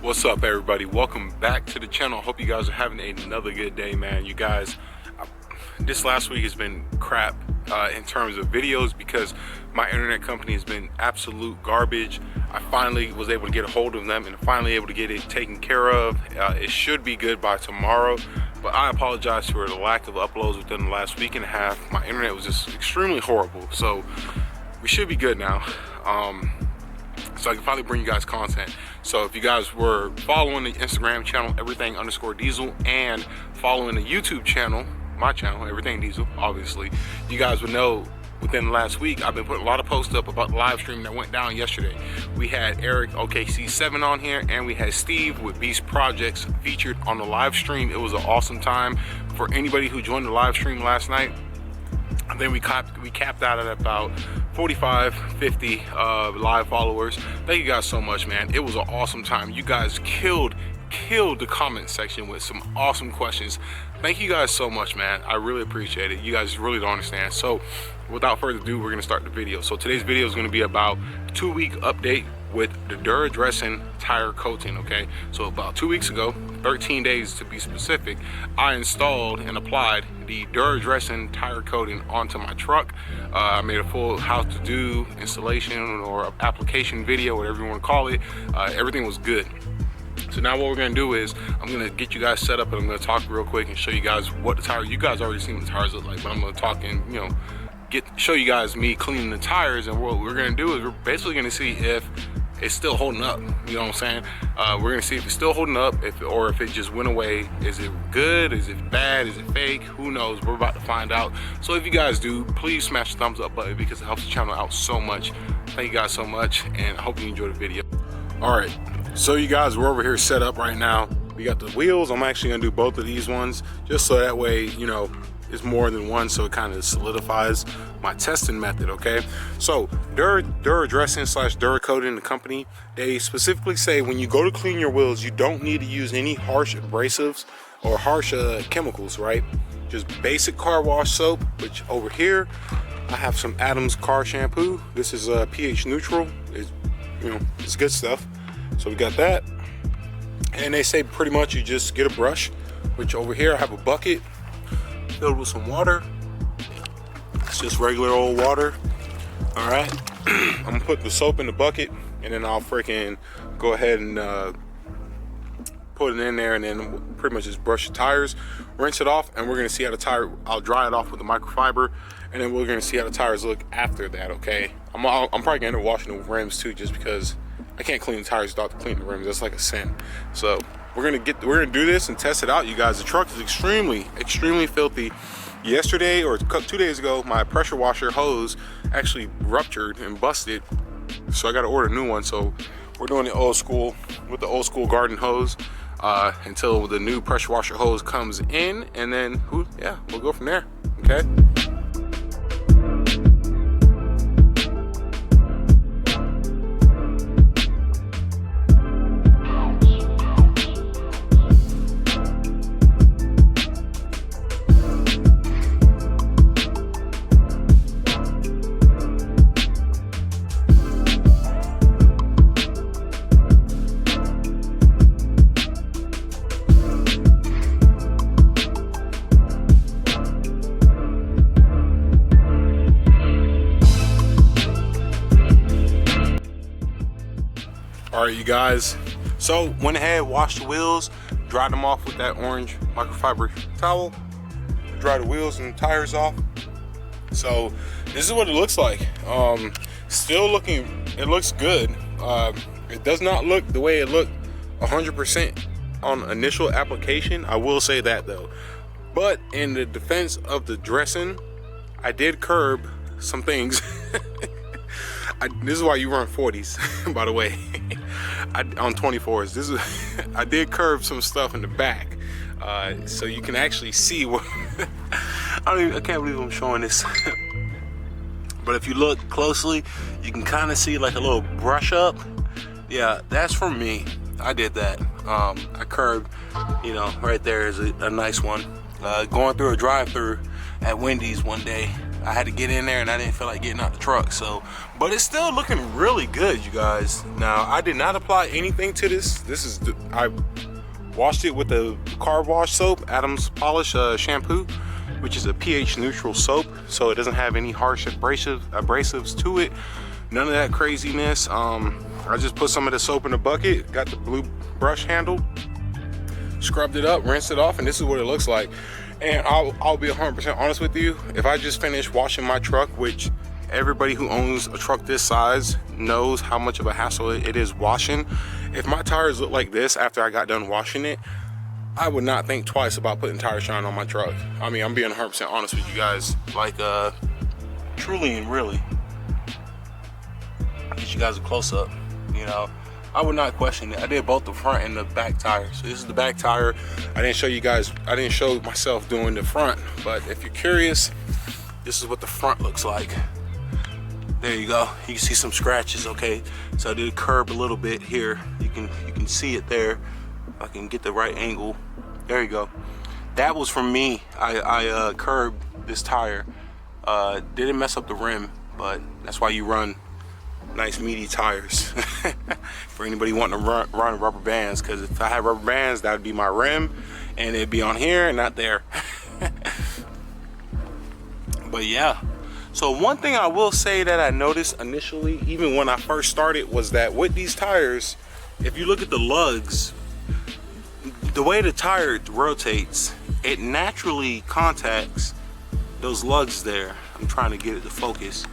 What's up, everybody? Welcome back to the channel. Hope you guys are having another good day, man. You guys, this last week has been crap in terms of videos because my internet company has been absolute garbage. I finally was able to get a hold of them and finally able to get it taken care of. It should be good by tomorrow, but I apologize for the lack of uploads within the last week and a half. My internet was just extremely horrible, so we should be good now. So I can finally bring you guys content. So if you guys were following the Instagram channel, everything_diesel, and following the YouTube channel, my channel, Everything Diesel, obviously, you guys would know within the last week, I've been putting a lot of posts up about the live stream that went down yesterday. We had Eric OKC7 on here, and we had Steve with Beast Projects featured on the live stream. It was an awesome time for anybody who joined the live stream last night. And then we capped out at about 45, 50 live followers. Thank you guys so much, man. It was an awesome time. You guys killed the comment section with some awesome questions. Thank you guys so much, man. I really appreciate it. You guys really don't understand. So without further ado, we're gonna start the video. So today's video is gonna be about 2-week update with the Dura Dressing tire coating, okay? So about 2 weeks ago, 13 days to be specific, I installed and applied the Dura Dressing tire coating onto my truck. I made a full how to do installation or application video, whatever you wanna call it. Everything was good. So now what we're gonna do is I'm gonna get you guys set up and I'm gonna talk real quick and show you guys what the tire, you guys already seen what the tires look like, but I'm gonna talk and, you know, show you guys me cleaning the tires. And what we're gonna do is we're basically gonna see if it's still holding up. You know what I'm saying? We're gonna see if it's still holding up, or if it just went away. Is it good? Is it bad? Is it fake? Who knows? We're about to find out. So if you guys do, please smash the thumbs up button because it helps the channel out so much. Thank you guys so much, and I hope you enjoy the video. All right, so you guys, we're over here set up right now. We got the wheels. I'm actually gonna do both of these ones just so that way, you know, it's more than one, so it kind of solidifies my testing method, okay? So Dura Dressing / Dura Coating, the company, they specifically say when you go to clean your wheels, you don't need to use any harsh abrasives or harsh chemicals, right? Just basic car wash soap, which over here I have some Adams car shampoo. This is pH neutral. It's, you know, it's good stuff. So we got that, and they say pretty much you just get a brush, which over here I have a bucket filled with some water. It's just regular old water. All right, I'm gonna put the soap in the bucket, and then I'll freaking go ahead and put it in there, and then pretty much just brush the tires, rinse it off, and we're gonna see how the tire, I'll dry it off with the microfiber, and then we're gonna see how the tires look after that, okay? I'm probably gonna end up washing the rims too, just because I can't clean the tires without cleaning the rims. That's like a sin. So we're gonna do this and test it out, you guys. The truck is extremely filthy. Yesterday or 2 days ago, my pressure washer hose actually ruptured and busted, so I got to order a new one. So we're doing the old school with the old school garden hose until the new pressure washer hose comes in, and then yeah, we'll go from there. Okay. All right, you guys, so went ahead, washed the wheels, dried them off with that orange microfiber towel, dry the wheels and tires off. So this is what it looks like. Still looking, it looks good. It does not look the way it looked 100% on initial application, I will say that though. But in the defense of the dressing, I did curb some things. This is why you run 40s, by the way. On 24s. I did curve some stuff in the back, so you can actually see what. I can't believe I'm showing this. But if you look closely, you can kind of see like a little brush up. Yeah, that's from me. I did that. I curved, you know, right there is a nice one. Going through a drive-through at Wendy's one day, I had to get in there and I didn't feel like getting out the truck. So, but it's still looking really good, you guys. Now, I did not apply anything to this. I washed it with the car wash soap, Adam's Polish shampoo, which is a pH neutral soap, so it doesn't have any harsh abrasives to it. None of that craziness. I just put some of the soap in the bucket, got the blue brush handle, scrubbed it up, rinsed it off, and this is what it looks like. And I'll be 100% honest with you. If I just finished washing my truck, which everybody who owns a truck this size knows how much of a hassle it is washing. If my tires look like this after I got done washing it, I would not think twice about putting tire shine on my truck. I mean, I'm being 100% honest with you guys. Like, truly and really. I'll get you guys a close up, you know. I would not question it. I did both the front and the back tires. So this is the back tire. I didn't show myself doing the front, but if you're curious, this is what the front looks like. There you go. You can see some scratches, okay? So I did curb a little bit here. You can see it there. If I can get the right angle. There you go. That was from me. I curbed this tire. Didn't mess up the rim, but that's why you run nice meaty tires. For anybody wanting to run rubber bands, because if I had rubber bands, that would be my rim and it'd be on here and not there. But yeah, so one thing I will say that I noticed initially, even when I first started, was that with these tires, if you look at the lugs, the way the tire rotates, it naturally contacts those lugs there. I'm trying to get it to focus.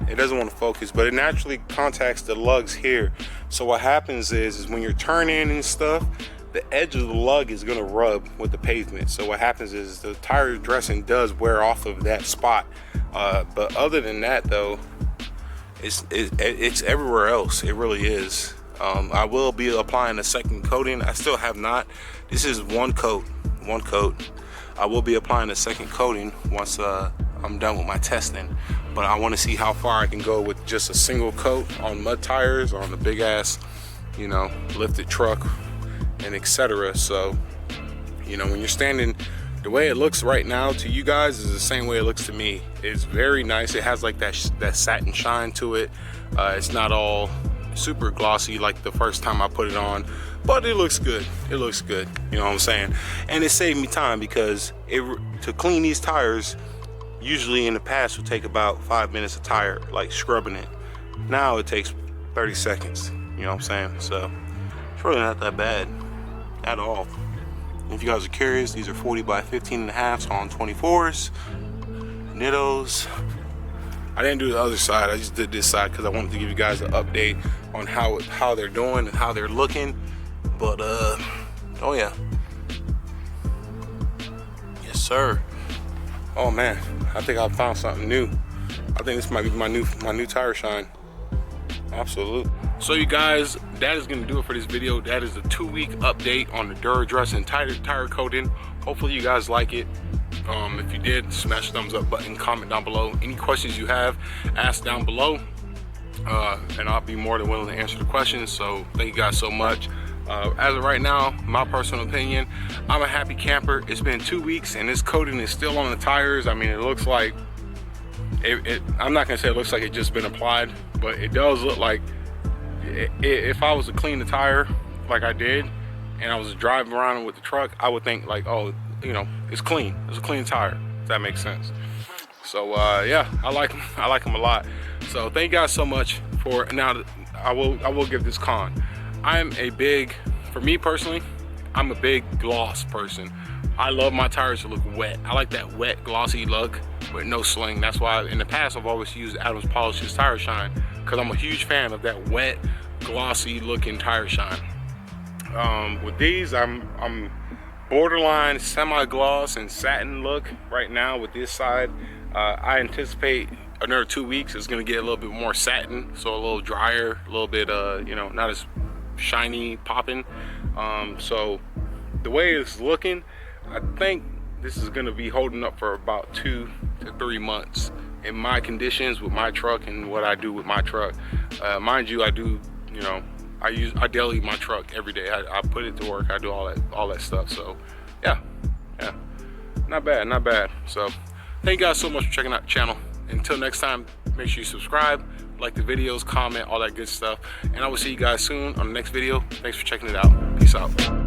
It doesn't want to focus, but it naturally contacts the lugs here. So what happens is when you're turning and stuff, the edge of the lug is going to rub with the pavement. So what happens is the tire dressing does wear off of that spot. But other than that, though, it's everywhere else. It really is. I will be applying a second coating. I still have not. This is one coat. I will be applying a second coating once I'm done with my testing. But I want to see how far I can go with just a single coat on mud tires, on the big ass, you know, lifted truck, and etc. So, you know, when you're standing, the way it looks right now to you guys is the same way it looks to me. It's very nice. It has like that satin shine to it. It's not all super glossy like the first time I put it on, but it looks good. It looks good, you know what I'm saying? And it saved me time, because to clean these tires, usually in the past would take about 5 minutes a tire, like scrubbing it. Now it takes 30 seconds, you know what I'm saying? So it's really not that bad at all. If you guys are curious, these are 40 by 15 and a half on 24s, Nittos. I didn't do the other side, I just did this side because I wanted to give you guys an update on how they're doing and how they're looking. But oh yeah, yes sir. Oh man, I think I found something new. I think this might be my new tire shine. Absolutely. So you guys, that is gonna do it for this video. That is a 2-week update on the Dura Dressing tire coating. Hopefully you guys like it. If you did, smash the thumbs up button, comment down below. Any questions you have, ask down below. And I'll be more than willing to answer the questions. So thank you guys so much. As of right now, my personal opinion, I'm a happy camper. It's been 2 weeks and this coating is still on the tires. I mean, it looks like I'm not gonna say it looks like it just been applied, but it does look like if I was to clean the tire like I did and I was driving around with the truck, I would think like, oh, you know, it's clean. It's a clean tire, if that makes sense. So yeah, I like them a lot. So thank you guys so much for now. I will give this con. For me personally, I'm a big gloss person. I love my tires to look wet. I like that wet, glossy look with no sling. That's why in the past I've always used Adam's Polish's tire shine, because I'm a huge fan of that wet, glossy looking tire shine. With these, I'm borderline semi-gloss and satin look right now with this side. I anticipate another 2 weeks it's gonna get a little bit more satin, so a little drier, a little bit you know, not as shiny popping. So the way it's looking, I think this is gonna be holding up for about 2 to 3 months in my conditions with my truck and what I do with my truck. Mind you, I do, you know, I daily my truck every day. I put it to work. I do all that stuff. So yeah. not bad, not bad. So thank you guys so much for checking out the channel. Until next time, make sure you subscribe, like the videos, comment, all that good stuff, and I will see you guys soon on the next video. Thanks for checking it out. Peace out.